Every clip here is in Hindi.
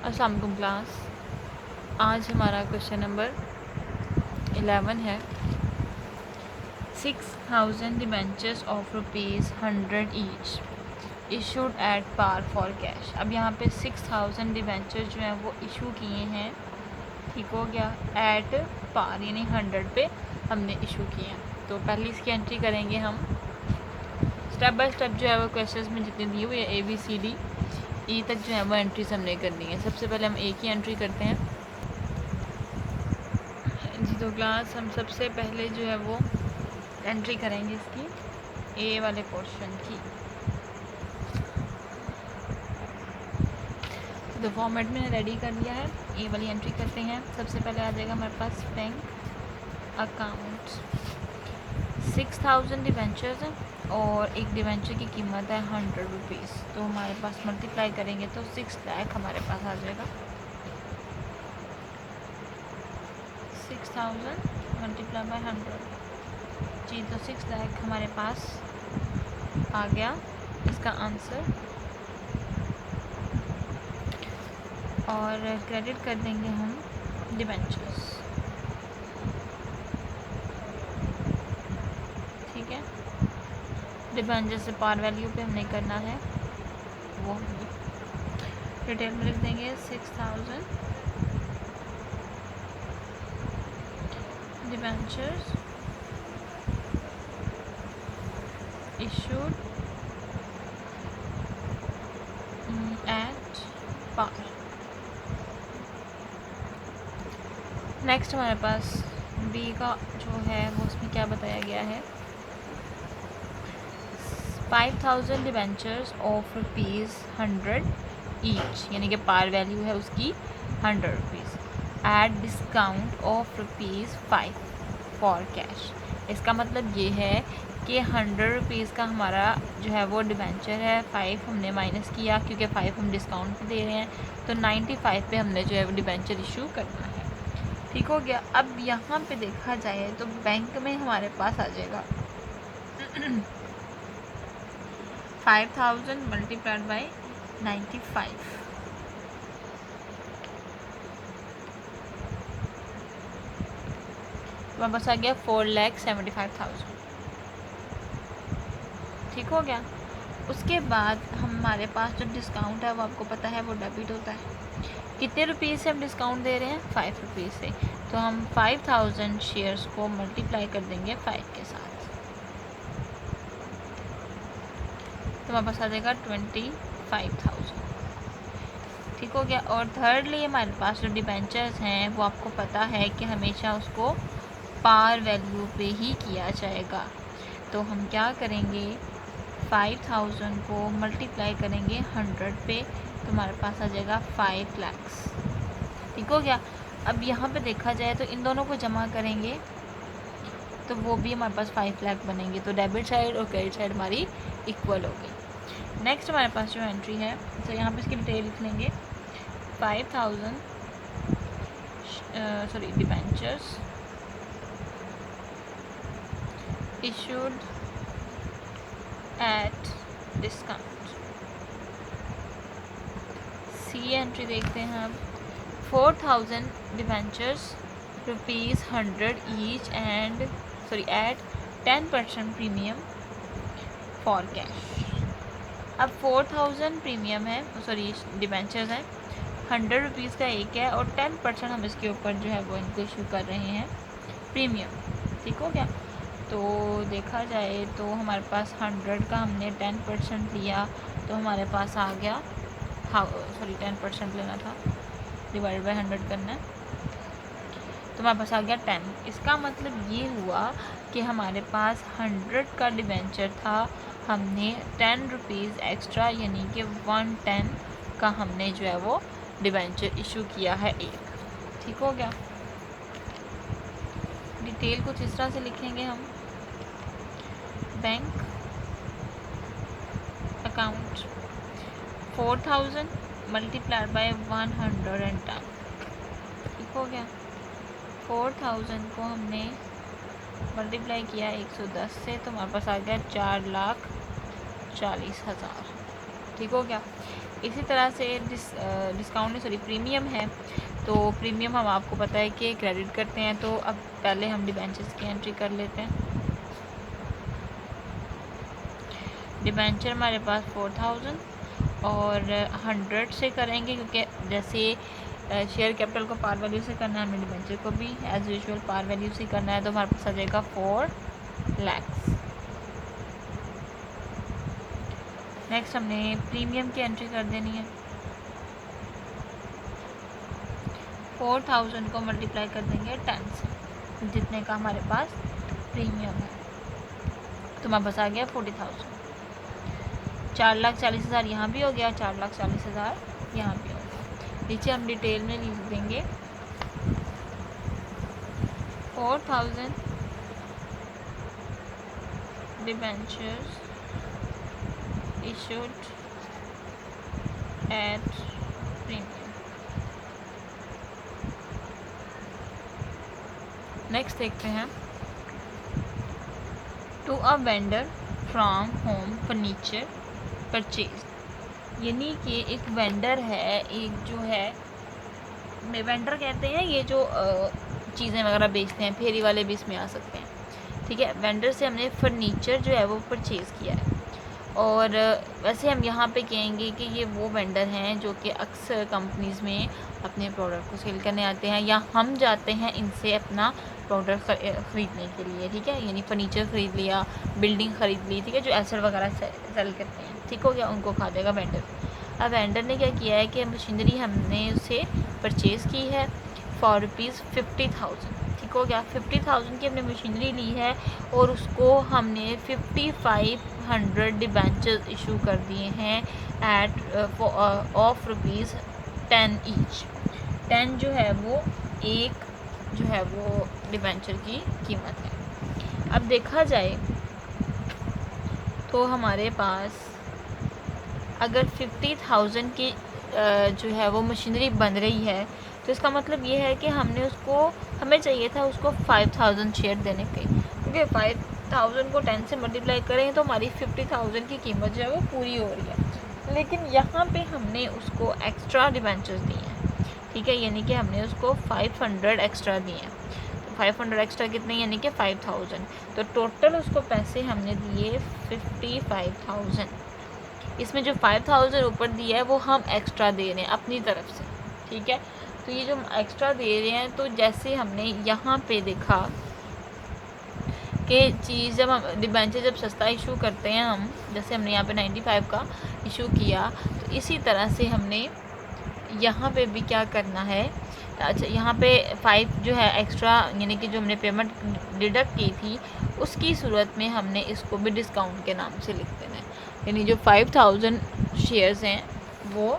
अस्सलाम वालेकुम क्लास। आज हमारा क्वेश्चन नंबर 11 है। 6000 debentures of ₹100 each issued at par for cash. अब यहाँ पे 6000 डिबेंचर जो हैं वो इशू किए हैं, ठीक हो गया, एट पार यानी 100 पे हमने इशू किए हैं। तो पहले इसकी एंट्री करेंगे हम स्टेप बाय स्टेप। जो है वो क्वेश्चन में जितने दिए हुए ABCD E तक जो है वो एंट्रीज हमने करनी है। सबसे पहले हम एक ही एंट्री करते हैं जी। तो क्लास हम सबसे पहले जो है वो एंट्री करेंगे इसकी ए वाले पोर्शन की। तो फॉर्मेट में रेडी कर लिया है, ए वाली एंट्री करते हैं। सबसे पहले आ जाएगा हमारे पास बैंक अकाउंट। 6000 डिवेंचर्स हैं और एक डिवेंचर की कीमत है 100 रुपीज़। तो हमारे पास मल्टीप्लाई करेंगे तो 6 लाख हमारे पास आ जाएगा। 6000 मल्टीप्लाई बाय 100 जी। तो 6 लाख हमारे पास आ गया इसका आंसर। और क्रेडिट कर देंगे हम डिबेंचर्स, ठीक है। डिबेंचर से पार वैल्यू पे हमने करना है, वो डिटेल में लिख देंगे 6000 debentures issued at par. Next हमारे पास बी का जो है वो उसमें क्या बताया गया है। 5000 डिबेंचर्स ऑफ ₹100 ईच यानी कि पार वैल्यू है उसकी 100 rupees at discount of ₹5 for cash. इसका मतलब ये है कि 100 रुपीज़ का हमारा जो है वो डिबेंचर है, 5 हमने माइनस किया क्योंकि 5 हम डिस्काउंट पे दे रहे हैं, तो 95 पे हमने जो है वो डिबेंचर इशू करना है, ठीक हो गया। अब यहाँ पे देखा जाए तो बैंक में हमारे पास आ जाएगा 5000 मल्टीप्लाइड बाई 95, हमारे पास आ गया 4,75,000, ठीक हो गया। उसके बाद हमारे पास जो डिस्काउंट है वो आपको पता है वो डेबिट होता है। कितने रुपीज़ से हम डिस्काउंट दे रहे हैं? 5 रुपीज़ से। तो हम 5000 शेयर्स को मल्टीप्लाई कर देंगे 5 के साथ, तो हमारे पास आ जाएगा 25,000, ठीक हो गया। और थर्डली हमारे पास जो डिबेंचर्स हैं वो आपको पता है कि हमेशा उसको पार वैल्यू पे ही किया जाएगा। तो हम क्या करेंगे, 5000 को मल्टीप्लाई करेंगे 100 पे, तो हमारे पास आ जाएगा 5 लाख, ठीक हो गया। अब यहाँ पे देखा जाए तो इन दोनों को जमा करेंगे तो वो भी हमारे पास 5 लाख बनेंगे। तो डेबिट साइड और क्रेडिट साइड हमारी इक्वल हो गई। नेक्स्ट हमारे पास जो एंट्री है तो यहाँ पे इसकी डिटेल लिख लेंगे। 5000 debentures issued at discount. C entry देखते हैं हम। 4000 debentures ₹100 each and at 10% premium for cash. अब 4000 प्रीमियम है, डिबेंचर्स हैं, 100 रुपीज़ का एक है और 10% हम इसके ऊपर जो है वो इनको इशू कर रहे हैं प्रीमियम, ठीक हो गया। तो देखा जाए तो हमारे पास 100 का हमने 10% लिया तो हमारे पास आ गया 10% लेना था, डिवाइड बाय 100 करना है, तो हमारे पास आ गया 10। इसका मतलब ये हुआ कि हमारे पास 100 का डिबेंचर था, हमने 10 रुपीज़ एक्स्ट्रा यानी कि 110 का हमने जो है वो डिबेंचर इशू किया है एक, ठीक हो गया। डिटेल कुछ इस तरह से लिखेंगे हम। बैंक अकाउंट 4000 मल्टीप्लाइड बाय 110, ठीक हो गया। 4000 को हमने मल्टीप्लाई किया 110 से, तो हमारे पास आ गया 4,40,000, ठीक हो गया। इसी तरह से डिस्काउंट नहीं सॉरी प्रीमियम है, तो प्रीमियम हम आपको पता है कि क्रेडिट करते हैं। तो अब पहले हम डिबेंचर्स की एंट्री कर लेते हैं। डिबेंचर हमारे पास 4000 और 100 से करेंगे, क्योंकि जैसे शेयर कैपिटल को पार वैल्यू से करना है, हमें डिबेंचर को भी एज यूजुअल पार वैल्यू से करना है। तो हमारे पास आ जाएगा 4 lakhs। नेक्स्ट हमने प्रीमियम की एंट्री कर देनी है। 4000 को मल्टीप्लाई कर देंगे 10 से, जितने का हमारे पास प्रीमियम है, तो हमारे पास आ गया 40,000। 4,40,000 यहाँ भी हो गया, 4,40,000 यहाँ भी हो गया। नीचे हम डिटेल में लिख देंगे 4,000 debentures issued at premium। Next देखते हैं to a vendor from home furniture purchase, यानी कि एक वेंडर है, एक जो है वेंडर कहते हैं ये जो चीज़ें वगैरह बेचते हैं, फेरी वाले भी इसमें आ सकते हैं, ठीक है। वेंडर से हमने फर्नीचर जो है वो परचेज़ किया है, और वैसे हम यहाँ पे कहेंगे कि ये वो वेंडर हैं जो कि अक्सर कंपनीज़ में अपने प्रोडक्ट को सेल करने आते हैं, या हम जाते हैं इनसे अपना प्रोडक्ट ख़रीदने के लिए, ठीक है। यानी फ़र्नीचर ख़रीद लिया, बिल्डिंग ख़रीद ली, ठीक है, जो एसेट वगैरह सेल करते हैं, ठीक हो गया, उनको खा देगा वेंडर। अब वेंडर ने क्या किया है कि मशीनरी हमने उसे परचेज़ की है फॉर ₹50,000, ठीक हो गया। 50,000 की हमने मशीनरी ली है और उसको हमने 5500 डिबेंचर्स इशू कर दिए हैं एट ऑफ ₹10 ईच। 10 जो है वो एक जो है वो डिबेंचर की कीमत है। अब देखा जाए तो हमारे पास अगर 50,000 की जो है वो मशीनरी बन रही है, तो इसका मतलब ये है कि हमें चाहिए था उसको 5,000 शेयर देने के, क्योंकि 5,000 को 10 से मल्टीप्लाई करें तो हमारी 50,000 की कीमत जो है वो पूरी हो रही है। लेकिन यहाँ पे हमने उसको एक्स्ट्रा डिबेंचर्स दिए हैं, ठीक है, यानी कि हमने उसको 500 एक्स्ट्रा दिए हैं। तो 500 एक्स्ट्रा कितने, यानी कि 5,000, तो टोटल उसको पैसे हमने दिए 55,000। इसमें जो 5,000 ऊपर दिया है वो हम एक्स्ट्रा दे रहे हैं अपनी तरफ से, ठीक है। तो ये जो हम एक्स्ट्रा दे रहे हैं, तो जैसे हमने यहाँ पे देखा कि चीज़ जब हम डिबेंचर जब सस्ता इशू करते हैं हम, जैसे हमने यहाँ पे 95 का इशू किया, तो इसी तरह से हमने यहाँ पे भी क्या करना है। अच्छा, यहाँ पे 5 जो है एक्स्ट्रा, यानी कि जो हमने पेमेंट डिडक्ट की थी, उसकी सूरत में हमने इसको भी डिस्काउंट के नाम से लिख देना है। यानी जो 5,000 शेयर्स हैं वो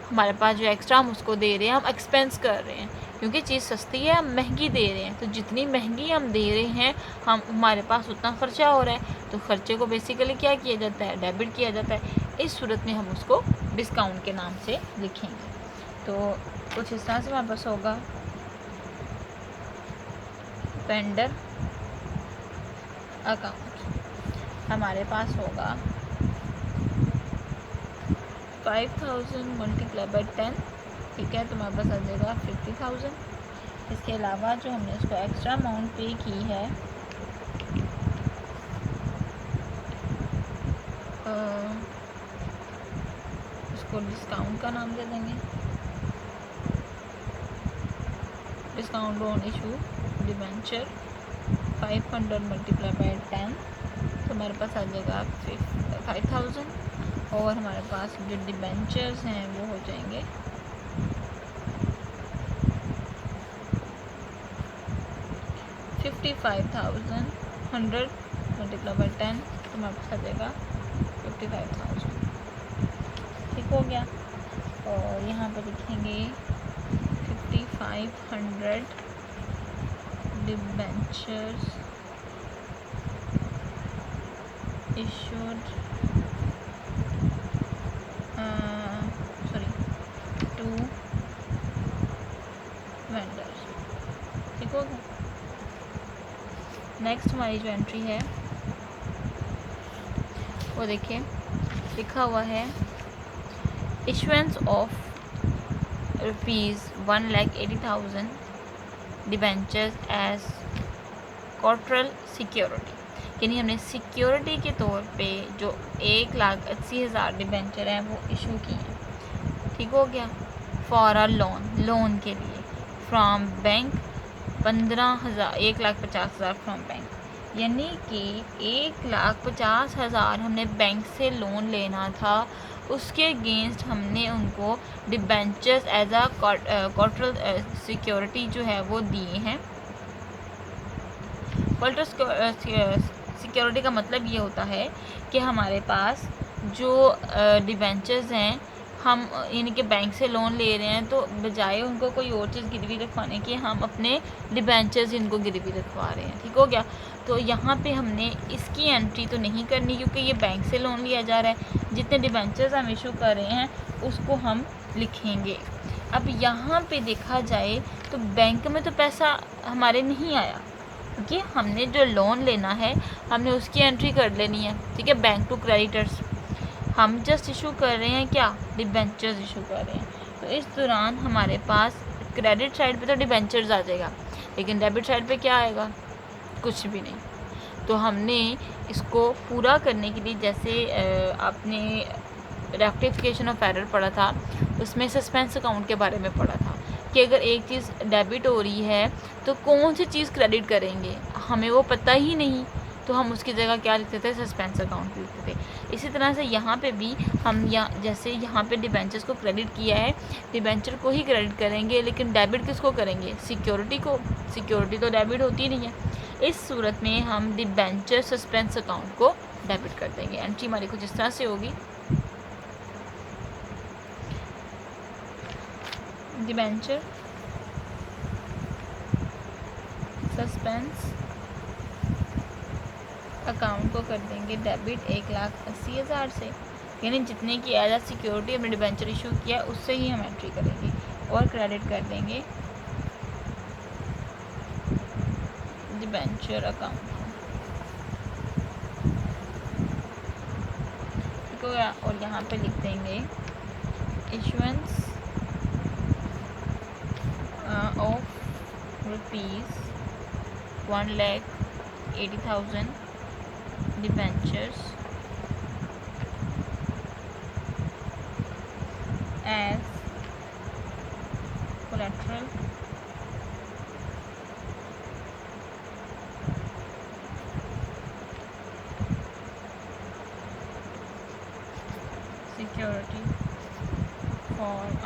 हमारे पास जो एक्स्ट्रा हम उसको दे रहे हैं, हम एक्सपेंस कर रहे हैं, क्योंकि चीज़ सस्ती है, हम महंगी दे रहे हैं। तो जितनी महंगी हम दे रहे हैं, हमारे पास उतना ख़र्चा हो रहा है, तो ख़र्चे को बेसिकली क्या किया जाता है, डेबिट किया जाता है। इस सूरत में हम उसको डिस्काउंट के नाम से लिखेंगे। तो कुछ इस तरह से हमारे पास होगा वेंडर अकाउंट, हमारे पास होगा 5,000 मल्टीप्लाई बाई 10, ठीक है, तो हमारे पास आ जाएगा 50,000। इसके अलावा जो हमने उसको एक्स्ट्रा अमाउंट पे की है उसको डिस्काउंट का नाम दे देंगे, discount on issue debenture 500 multiply by 10, तो हमारे पास आ जाएगा 5,000, और हमारे पास जो डिबेंचर्स हैं वो हो जाएंगे 55,000 100 मल्टीप्लाई बाई 10, तो हमारे पास आ जाएगा 55,000, ठीक हो गया। और यहाँ पर लिखेंगे 5,500 डिबेंचर्स issued टू वेंडर्स, ठीक हो गया। नेक्स्ट हमारी जो एंट्री है वो देखिए लिखा हुआ है issuance of ₹1,80,000 debentures as collateral security, यानी हमने सिक्योरिटी के तौर पे जो 1,80,000 डिबेंचर हैं वो इशू किए हैं। ठीक हो गया। फॉर अ लोन के लिए फ्रॉम बैंक 1,50,000 फ्रॉम बैंक, यानी कि 1,50,000 हमने बैंक से लोन लेना था, उसके अगेंस्ट हमने उनको डिबेंचर्स एज अ कोटरल सिक्योरिटी जो है वो दिए हैं। कोटरल सिक्योरिटी का मतलब ये होता है कि हमारे पास जो डिबेंचर्स हैं, हम इनके बैंक से लोन ले रहे हैं, तो बजाय उनको कोई और चीज़ गिरवी रखवाने की हम अपने डिबेंचर्स इनको गिरवी रखवा रहे हैं। ठीक हो गया। तो यहाँ पे हमने इसकी एंट्री तो नहीं करनी क्योंकि ये बैंक से लोन लिया जा रहा है। जितने डिबेंचर्स हम इशू कर रहे हैं उसको हम लिखेंगे। अब यहाँ पे देखा जाए तो बैंक में तो पैसा हमारे नहीं आया, क्योंकि हमने जो लोन लेना है हमने उसकी एंट्री कर लेनी है। ठीक है, बैंक टू क्रेडिटर्स हम जस्ट इशू कर रहे हैं, क्या डिबेंचर्स इशू कर रहे हैं। तो इस दौरान हमारे पास क्रेडिट साइड पे तो डिबेंचर्स आ जाएगा, लेकिन डेबिट साइड पे क्या आएगा, कुछ भी नहीं। तो हमने इसको पूरा करने के लिए, जैसे आपने रेक्टिफिकेशन ऑफ एरर पढ़ा था, उसमें सस्पेंस अकाउंट के बारे में पढ़ा था कि अगर एक चीज़ डेबिट हो रही है तो कौन सी चीज़ क्रेडिट करेंगे, हमें वो पता ही नहीं, तो हम उसकी जगह क्या लिखते थे, सस्पेंस अकाउंट लिखते थे। इसी तरह से यहाँ पे भी हम जैसे यहाँ पे डिबेंचर्स को क्रेडिट किया है, डिबेंचर को ही क्रेडिट करेंगे, लेकिन डेबिट किसको करेंगे, सिक्योरिटी को। सिक्योरिटी तो डेबिट होती नहीं है। इस सूरत में हम डिबेंचर सस्पेंस अकाउंट को डेबिट कर देंगे। एंट्री हमारी कुछ इस तरह से होगी, डिबेंचर सस्पेंस अकाउंट को कर देंगे डेबिट 1,80,000 से, यानी जितने की एज अ सिक्योरिटी हमने डिबेंचर इशू किया उससे ही हम एंट्री करेंगे, और क्रेडिट कर देंगे डिबेंचर अकाउंट। ठीक हो गया। और यहाँ पे लिख देंगे issuance of ₹1,80,000 debentures as collateral security for a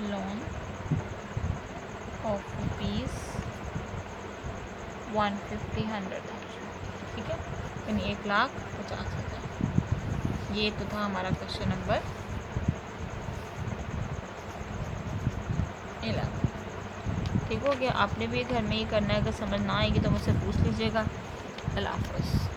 loan of ₹150,000। ठीक है, यानी 1,50,000। ये तो था हमारा क्वेश्चन नंबर 11। ठीक हो गया। आपने भी घर में ही करना है, अगर समझ ना आएगी तो मुझसे पूछ लीजिएगा। अल्लाह हाफ़िज़।